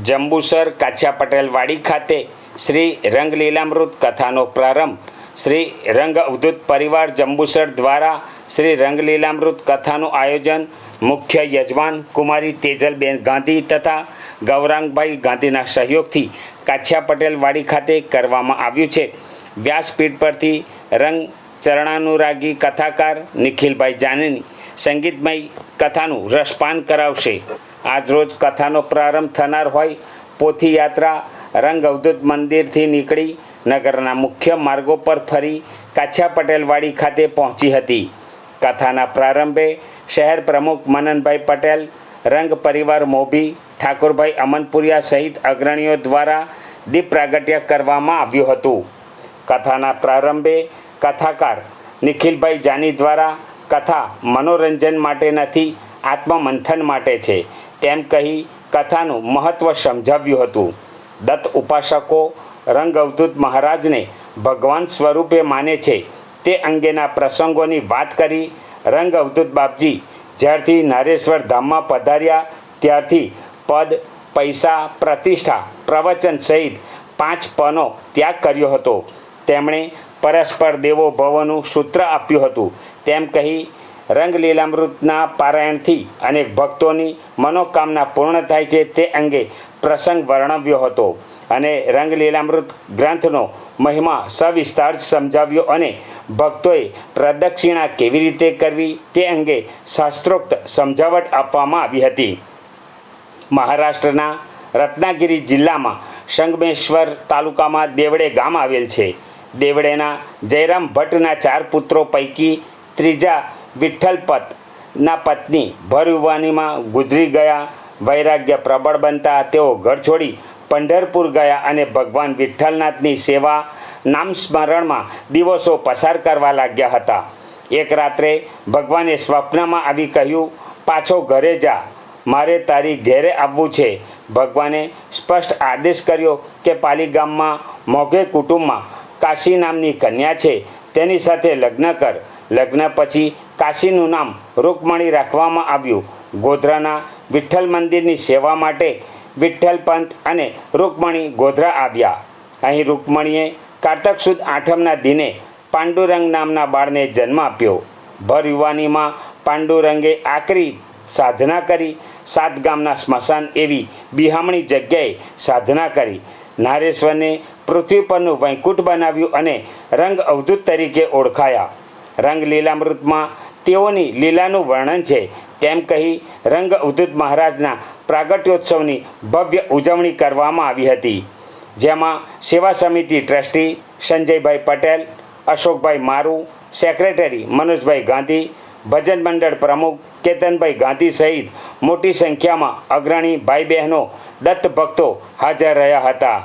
જંબુસર કાછિયા પટેલ વાડી ખાતે શ્રી રંગ લીલામૃત કથાનો પ્રારંભ શ્રી રંગ અવધૂત પરિવાર જંબુસર દ્વારા શ્રી રંગ લીલામૃત કથાનું આયોજન મુખ્ય યજમાન કુમારી તેજલબેન ગાંધી તથા ગૌરાંગભાઈ ગાંધીના સહયોગથી કાછિયા પટેલ વાડી ખાતે કરવામાં આવ્યું છે. વ્યાસપીઠ પરથી રંગ ચરણાનુરાગી કથાકાર નિખિલભાઈ જાનીની સંગીતમય કથાનું રસપાન કરાવશે. આજરોજ કથાનો પ્રારંભ થનાર હોય પોથી યાત્રા રંગ અવધૂત મંદિરથી નીકળી નગરના મુખ્ય માર્ગો પર ફરી કાછિયા પટેલ વાડી ખાતે પહોંચી હતી. કથાના પ્રારંભે શહેર પ્રમુખ મનનભાઈ પટેલ, રંગ પરિવાર મોભી, ઠાકોરભાઈ અમનપુરિયા સહિત અગ્રણીઓ દ્વારા દીપ પ્રાગટ્ય કરવામાં આવ્યું હતું. કથાના પ્રારંભે કથાકાર નિખિલભાઈ જાની દ્વારા કથા મનોરંજન માટે નથી, આત્મમંથન માટે છે તેમ કહી કથાનું મહત્ત્વ સમજાવ્યું હતું. દત્ત ઉપાસકો રંગ અવધૂત મહારાજને ભગવાન સ્વરૂપે માને છે તે અંગેના પ્રસંગોની વાત કરી રંગ અવધૂત બાપજી જ્યારથી નારેશ્વર ધામમાં પધાર્યા ત્યારથી પદ, પૈસા, પ્રતિષ્ઠા, પ્રવચન સહિત 5 પનો ત્યાગ કર્યો હતો. તેમણે પરસ્પર દેવો ભવનું સૂત્ર આપ્યું હતું તેમ કહી રંગ લીલામૃતના પારાયણથી અનેક ભક્તોની મનોકામના પૂર્ણ થાય છે તે અંગે પ્રસંગ વર્ણવ્યો હતો અને રંગ લીલામૃત ગ્રંથનો મહિમા સવિસ્તાર સમજાવ્યો અને ભક્તોએ પ્રદક્ષિણા કેવી રીતે કરવી તે અંગે શાસ્ત્રોક્ત સમજાવટ આપવામાં આવી હતી. મહારાષ્ટ્રના રત્નાગિરી જિલ્લામાં સંગમેશ્વર તાલુકામાં દેવડે ગામ આવેલ છે. દેવડેના જયરામ ભટ્ટના 4 પુત્રો પૈકી ત્રીજા વિઠ્ઠલપતના પત્ની ભર યુવાનીમાં ગુજરી ગયા. વૈરાગ્ય પ્રબળ બનતા તેઓ ઘર છોડી પંઢરપુર ગયા અને ભગવાન વિઠ્ઠલનાથની સેવા નામ સ્મરણમાં દિવસો પસાર કરવા લાગ્યા હતા. એક રાત્રે ભગવાને સ્વપ્નમાં આવી કહ્યું, પાછો ઘરે જા, મારે તારી ઘેરે આવવું છે. ભગવાને સ્પષ્ટ આદેશ કર્યો કે પાલી ગામમાં મોઘે કુટુંબમાં કાશી નામની કન્યા છે, તેની સાથે લગ્ન કર. લગ્ન પછી કાશીનું નામ રૂકમણી રાખવામાં આવ્યું. ગોધરાના વિઠ્ઠલ મંદિરની સેવા માટે વિઠ્ઠલપંત અને રૂકમણી ગોધરા આવ્યા. અહીં રૂકમણીએ કારતક સુદ 8મના દિને પાંડુરંગ નામના બાળને જન્મ આપ્યો. ભર યુવાનીમાં પાંડુરંગે આકરી સાધના કરી 7 ગામના સ્મશાન એવી બિહામણી જગ્યાએ સાધના કરી નારેશ્વરને પૃથ્વી પરનું વૈકુંઠ બનાવ્યું અને રંગ અવધૂત તરીકે ઓળખાયા. રંગ લીલામૃતમાં તેઓની લીલાનું વર્ણન છે તેમ કહી રંગ અવધૂત મહારાજના પ્રાગટ્યોત્સવની ભવ્ય ઉજવણી કરવામાં આવી હતી, જેમાં સેવા સમિતિ ટ્રસ્ટી સંજયભાઈ પટેલ, અશોકભાઈ મારુ, સેક્રેટરી મનોજભાઈ ગાંધી, ભજન મંડળ પ્રમુખ કેતનભાઈ ગાંધી સહિત મોટી સંખ્યામાં અગ્રણી ભાઈ બહેનો દત્ત ભક્તો હાજર રહ્યા હતા.